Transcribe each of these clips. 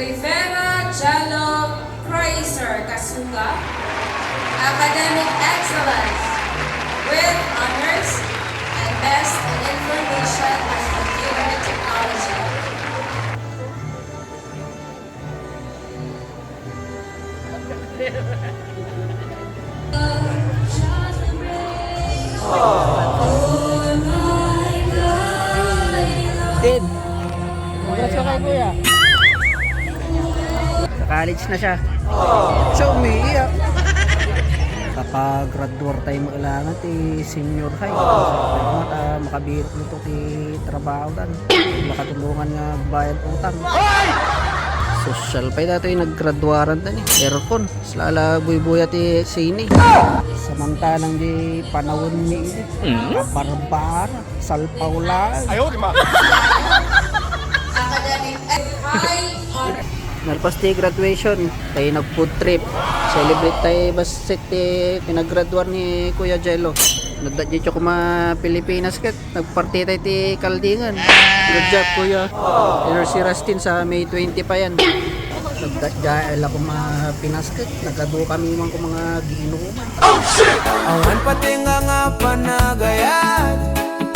Rivera Jello Chrysler Kasuga, Academic Excellence with Honors and Best in Information and Computer Technology. Din. Congrats ka kay kuya. Sa college na siya. Siya umiiyak. Kapag graduar tayo mailangan senior high. Makabihit nito trabaho dan. Makatulungan nga bayad utang. Social pa dito yung naggraduaran dan aircon. Slala buy-buya ti sini. Samantalang di panahon ni barbara, salpaw lang. Ayaw, di ma. Academic High Honor. Nalpas ti graduation, tayo nag-food trip. Celebrate tayo basit pinag-graduar ni Kuya Jello. Nagdadyo ko ma Pilipinas kat. Nagparty tayo ti Kaldingan. Good job Kuya. Si Rustin sa May 20 pa yan. Nagdadyo ako ma Pinas kat. Nagkado kami man ko mga giinuman. Awan patinga nga panagayat,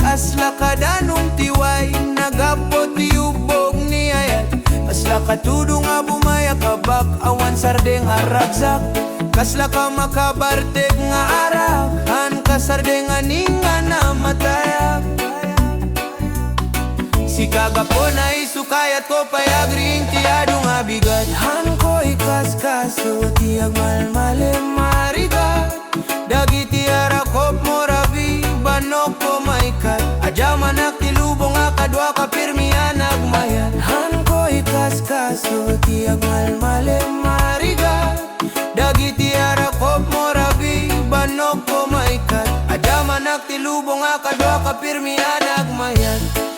asla kadanong tiway, nagapot tiubog ni ayat. Kasla katudo nga bumaya kabak, awan sardeng haragsak. Kasla ka makabarteg nga arak, han kasardeng aninga na matayak. Si kagapo na isukayat ko payagring tiyado nga bigat. Han ko ikaskaso tiyag malmale marigat. Dagiti arakop mo rabi, banok ko maikat. Adyaman aktilubong akadwa ka pirmian agmayan. Han ko ikaskaso tiyag malmale marigat. Dagiti arakop mo rabi, banok ko maikat. Adyaman aktilubong akadwa ka pirmian agmayan.